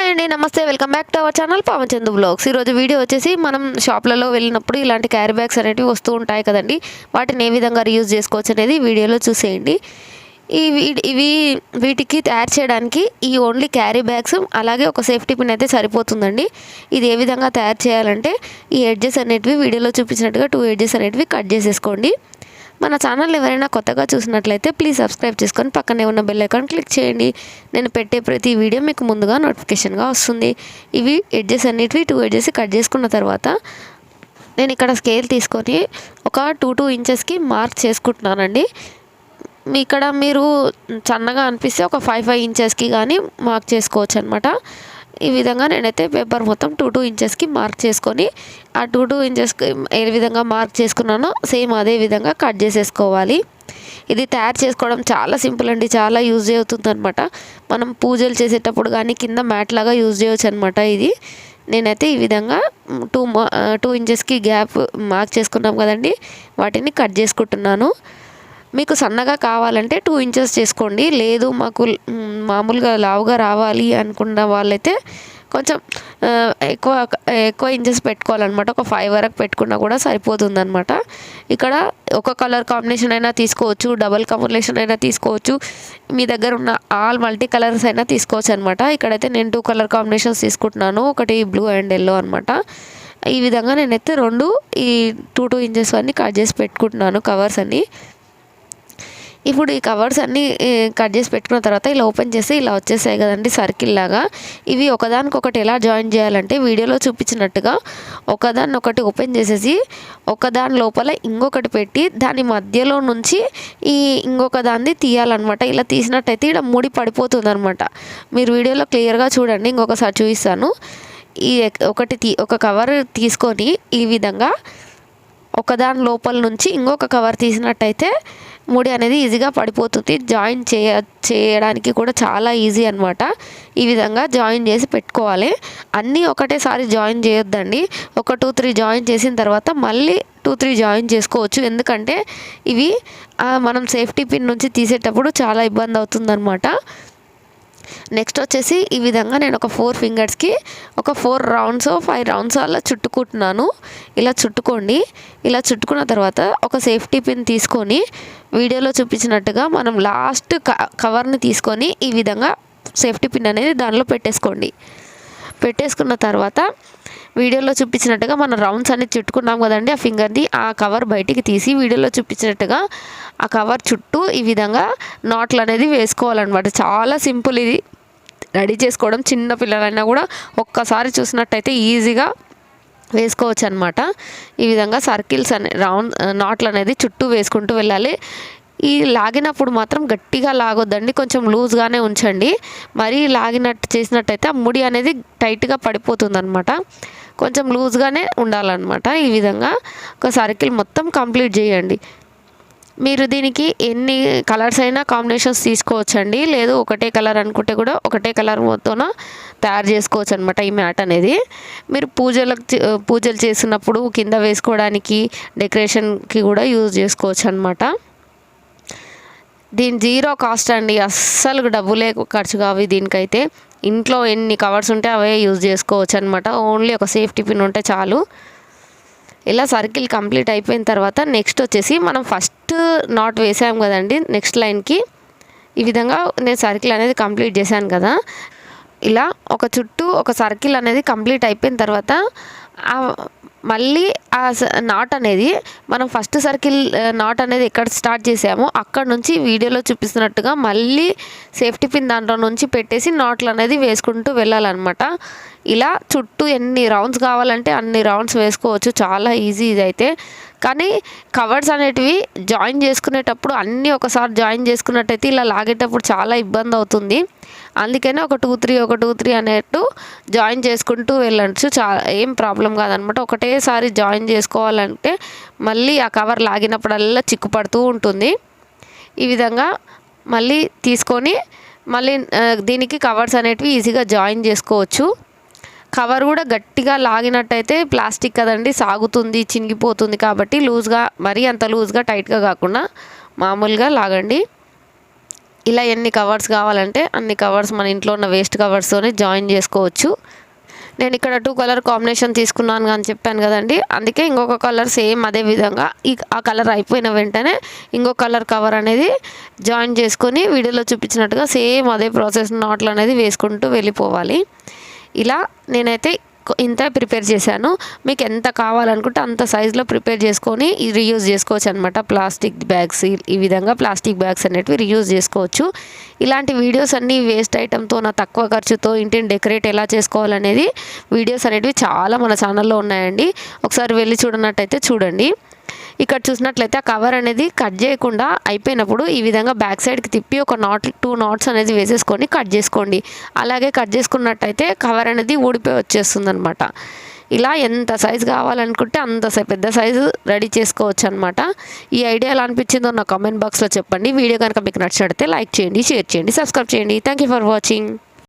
Hi అండి, నమస్తే. Welcome back to our channel Pavan Chandu vlogs. ఈరోజు వీడియో వచ్చేసి మనం షాప్లలో వెళ్ళినప్పుడు ఇలాంటి క్యారీ బ్యాగ్స్ అనేవి వస్తూ ఉంటాయి కదండి. వాటిని ఏ విధంగా రీయూజ్ చేసుకోవచ్చు అనేది వీడియోలో చూసేయండి. వీటికి తయారు చేయడానికి ఈ ఓన్లీ క్యారీ బ్యాగ్స్ అలాగే ఒక సేఫ్టీ పిన్ అయితే సరిపోతుందండి. ఇది ఏ విధంగా తయారు చేయాలంటే ఈ ఎడ్జెస్ అనేటివి వీడియోలో చూపించినట్టుగా 2 ఎడ్జెస్ అనేటివి కట్ చేసేసుకోండి. మన ఛానల్ ఎవరైనా కొత్తగా చూసినట్లయితే ప్లీజ్ సబ్స్క్రైబ్ చేసుకొని పక్కనే ఉన్న బెల్ ఐకాన్ క్లిక్ చేయండి. నేను పెట్టే ప్రతి వీడియో మీకు ముందుగా నోటిఫికేషన్గా వస్తుంది. ఇవి ఎడ్జెస్ అన్నిటివి 2 ఎడ్జెస్ కట్ చేసుకున్న తర్వాత నేను ఇక్కడ స్కేల్ తీసుకొని ఒక 2 ఇంచెస్కి మార్క్ చేసుకుంటున్నానండి. ఇక్కడ మీరు సన్నగా అనిపిస్తే ఒక 5 ఇంచెస్కి కానీ మార్క్ చేసుకోవచ్చు అనమాట. ఈ విధంగా నేనైతే పేపర్ మొత్తం 2 ఇంచెస్కి మార్క్ చేసుకొని ఆ 2 ఇంచెస్కి ఏ విధంగా మార్క్ చేసుకున్నానో సేమ్ అదే విధంగా కట్ చేసేసుకోవాలి. ఇది తయారు చేసుకోవడం చాలా సింపుల్ అండి, చాలా యూజ్ అవుతుంది అనమాట. మనం పూజలు చేసేటప్పుడు కానీ కింద మ్యాట్ లాగా యూజ్ చేయవచ్చు అనమాట. ఇది నేనైతే ఈ విధంగా 2 ఇంచెస్కి గ్యాప్ మార్క్ చేసుకున్నాం కదండి, వాటిని కట్ చేసుకుంటున్నాను. మీకు సన్నగా కావాలంటే 2 ఇంచెస్ చేసుకోండి. లేదు మాకు మామూలుగా లావుగా రావాలి అనుకున్న వాళ్ళైతే కొంచెం ఎక్కువ ఇంచెస్ పెట్టుకోవాలన్నమాట. ఒక 5 వరకు పెట్టుకున్నా కూడా సరిపోతుందన్నమాట. ఇక్కడ ఒక కలర్ కాంబినేషన్ అయినా తీసుకోవచ్చు, డబల్ కాంబినేషన్ అయినా తీసుకోవచ్చు, మీ దగ్గర ఉన్న ఆల్ మల్టీ కలర్స్ అయినా తీసుకోవచ్చు అనమాట. ఇక్కడైతే నేను 2 కలర్ కాంబినేషన్స్ తీసుకుంటున్నాను, ఒకటి బ్లూ అండ్ ఎల్లో అనమాట. ఈ విధంగా నేనైతే 2 ఈ 2 ఇంచెస్ అన్నీ కట్ చేసి పెట్టుకుంటున్నాను కవర్స్ అన్నీ. ఇప్పుడు ఈ కవర్స్ అన్నీ కట్ చేసి పెట్టుకున్న తర్వాత ఇలా ఓపెన్ చేసి ఇలా వచ్చేసాయి కదండి సర్కిల్ లాగా. ఇవి ఒకదానికొకటి ఎలా జాయిన్ చేయాలంటే వీడియోలో చూపించినట్టుగా ఒకదాన్నొకటి ఓపెన్ చేసేసి ఒకదాని లోపల ఇంకొకటి పెట్టి దాని మధ్యలో నుంచి ఈ ఇంకొక దాన్ని తీయాలన్నమాట. ఇలా తీసినట్టయితే ఇక్కడ ముడి పడిపోతుంది అనమాట. మీరు వీడియోలో క్లియర్గా చూడండి, ఇంకొకసారి చూపిస్తాను. ఈ ఒక కవర్ తీసుకొని ఈ విధంగా ఒకదాని లోపల నుంచి ఇంకొక కవర్ తీసినట్టయితే ముడి అనేది ఈజీగా పడిపోతుంది. జాయిన్ చేయడానికి కూడా చాలా ఈజీ అనమాట. ఈ విధంగా జాయిన్ చేసి పెట్టుకోవాలి. అన్నీ ఒకటేసారి జాయిన్ చేయొద్దండి. ఒక 2-3 జాయిన్ చేసిన తర్వాత మళ్ళీ 2-3 జాయిన్ చేసుకోవచ్చు. ఎందుకంటే ఇవి మనం సేఫ్టీ పిన్ నుంచి తీసేటప్పుడు చాలా ఇబ్బంది అవుతుందన్నమాట. నెక్స్ట్ వచ్చేసి ఈ విధంగా నేను ఒక 4 ఫింగర్స్కి ఒక 4 రౌండ్స్ 5 రౌండ్స్ అలా చుట్టుకుంటున్నాను. ఇలా చుట్టుకోండి. ఇలా చుట్టుకున్న తర్వాత ఒక సేఫ్టీ పిన్ తీసుకొని వీడియోలో చూపించినట్టుగా మనం లాస్ట్ కవర్ని తీసుకొని ఈ విధంగా సేఫ్టీ పిన్ అనేది దానిలో పెట్టేసుకోండి. పెట్టేసుకున్న తర్వాత వీడియోలో చూపించినట్టుగా మనం రౌండ్స్ అన్ని చుట్టుకున్నాం కదండి, ఆ ఫింగర్ని ఆ కవర్ బయటికి తీసి వీడియోలో చూపించినట్టుగా ఆ కవర్ చుట్టూ ఈ విధంగా నాట్లు అనేది వేసుకోవాలన్నమాట. చాలా సింపుల్ ఇది రెడీ చేసుకోవడం. చిన్న పిల్లలైనా కూడా ఒక్కసారి చూసినట్టయితే ఈజీగా వేసుకోవచ్చు అనమాట. ఈ విధంగా సర్కిల్స్ రౌండ్ నాట్లు అనేది చుట్టూ వేసుకుంటూ వెళ్ళాలి. ఈ లాగినప్పుడు మాత్రం గట్టిగా లాగొద్దండి, కొంచెం లూజ్గానే ఉంచండి. మరీ లాగినట్టు చేసినట్టయితే ఆ ముడి అనేది టైట్గా పడిపోతుంది అనమాట. కొంచెం లూజ్గానే ఉండాలన్నమాట. ఈ విధంగా ఒక సర్కిల్ మొత్తం కంప్లీట్ చేయండి. మీరు దీనికి ఎన్ని కలర్స్ అయినా కాంబినేషన్స్ తీసుకోవచ్చండి. లేదు ఒకటే కలర్ అనుకుంటే కూడా ఒకటే కలర్ మొత్తం తయారు చేసుకోవచ్చు అనమాట. ఈ మ్యాట్ అనేది మీరు పూజలు చేసినప్పుడు కింద వేసుకోవడానికి డెకరేషన్కి కూడా యూజ్ చేసుకోవచ్చు అనమాట. దీని 0 కాస్ట్ అండి, అస్సలు డబ్బులే ఖర్చు కావు దీనికైతే. ఇంట్లో ఎన్ని కవర్స్ ఉంటే అవే యూజ్ చేసుకోవచ్చు అనమాట. ఓన్లీ ఒక సేఫ్టీ పిన్ ఉంటే చాలు. ఇలా సర్కిల్ కంప్లీట్ అయిపోయిన తర్వాత నెక్స్ట్ వచ్చేసి మనం ఫస్ట్ నాట్ వేసాం కదండి నెక్స్ట్ లైన్కి. ఈ విధంగా నేను సర్కిల్ అనేది కంప్లీట్ చేశాను కదా. ఇలా ఒక చుట్టూ ఒక సర్కిల్ అనేది కంప్లీట్ అయిపోయిన తర్వాత మళ్ళీ ఆ నాట్ అనేది మనం ఫస్ట్ సర్కిల్ నాట్ అనేది ఎక్కడ స్టార్ట్ చేసామో అక్కడ నుంచి వీడియోలో చూపిస్తున్నట్టుగా మళ్ళీ సేఫ్టీ పిన్ దాంట్లో నుంచి పెట్టేసి నాట్లు అనేది వేసుకుంటూ వెళ్ళాలన్నమాట. ఇలా చుట్టూ ఎన్ని రౌండ్స్ కావాలంటే అన్ని రౌండ్స్ వేసుకోవచ్చు. చాలా ఈజీ ఇదైతే. కానీ కవర్స్ అనేటివి జాయిన్ చేసుకునేటప్పుడు అన్నీ ఒకసారి జాయిన్ చేసుకున్నట్టయితే ఇలా లాగేటప్పుడు చాలా ఇబ్బంది అవుతుంది. అందుకనే ఒక 2-3 అనేట్టు జాయిన్ చేసుకుంటూ వెళ్ళచ్చు. ఏం ప్రాబ్లం కాదనమాట. ఒకటేసారి జాయిన్ చేసుకోవాలంటే మళ్ళీ ఆ కవర్ లాగినప్పుడల్లా చిక్కుపడుతూ ఉంటుంది. ఈ విధంగా మళ్ళీ తీసుకొని మళ్ళీ దీనికి కవర్స్ అనేటివి ఈజీగా జాయిన్ చేసుకోవచ్చు. కవర్ కూడా గట్టిగా లాగినట్టయితే ప్లాస్టిక్ కదండి, సాగుతుంది, చినిగిపోతుంది. కాబట్టి లూజ్గా, మరీ అంత లూజ్గా టైట్గా కాకుండా మామూలుగా లాగండి. ఇలా ఎన్ని కవర్స్ కావాలంటే అన్ని కవర్స్ మన ఇంట్లో ఉన్న వేస్ట్ కవర్స్తోనే జాయిన్ చేసుకోవచ్చు. నేను ఇక్కడ 2 కలర్ కాంబినేషన్ తీసుకున్నాను అని చెప్పాను కదండి, అందుకే ఇంకొక కలర్ సేమ్ అదే విధంగా ఆ కలర్ అయిపోయిన వెంటనే ఇంకో కలర్ కవర్ అనేది జాయిన్ చేసుకొని వీడియోలో చూపించినట్టుగా సేమ్ అదే ప్రాసెస్ నాట్లు అనేది వేసుకుంటూ వెళ్ళిపోవాలి. ఇలా నేనైతే ఇంత ప్రిపేర్ చేశాను. మీకు ఎంత కావాలనుకుంటే అంత సైజులో ప్రిపేర్ చేసుకొని రీయూజ్ చేసుకోవచ్చు అనమాట. ప్లాస్టిక్ బ్యాగ్స్, ఈ విధంగా ప్లాస్టిక్ బ్యాగ్స్ అనేటివి రీయూజ్ చేసుకోవచ్చు. ఇలాంటి వీడియోస్ అన్నీ వేస్ట్ ఐటెంతో తక్కువ ఖర్చుతో ఇంటిని డెకరేట్ ఎలా చేసుకోవాలనేది వీడియోస్ అనేటివి చాలా మన ఛానల్లో ఉన్నాయండి. ఒకసారి వెళ్ళి చూడనట్టయితే చూడండి. ఇక్కడ చూసినట్లయితే ఆ కవర్ అనేది కట్ చేయకుండా అయిపోయినప్పుడు ఈ విధంగా బ్యాక్ సైడ్కి తిప్పి ఒక 2 నాట్స్ అనేది వేసేసుకొని కట్ చేసుకోండి. అలాగే కట్ చేసుకున్నట్టయితే కవర్ అనేది ఊడిపోయి వచ్చేస్తుంది అనమాట. ఇలా ఎంత సైజు కావాలనుకుంటే అంత పెద్ద సైజు రెడీ చేసుకోవచ్చు అనమాట. ఈ ఐడియా ఎలా అనిపించిందో నా కామెంట్ బాక్స్లో చెప్పండి. వీడియో కనుక మీకు నచ్చినట్లయితే లైక్ చేయండి, షేర్ చేయండి, సబ్స్క్రైబ్ చేయండి. Thank you for watching.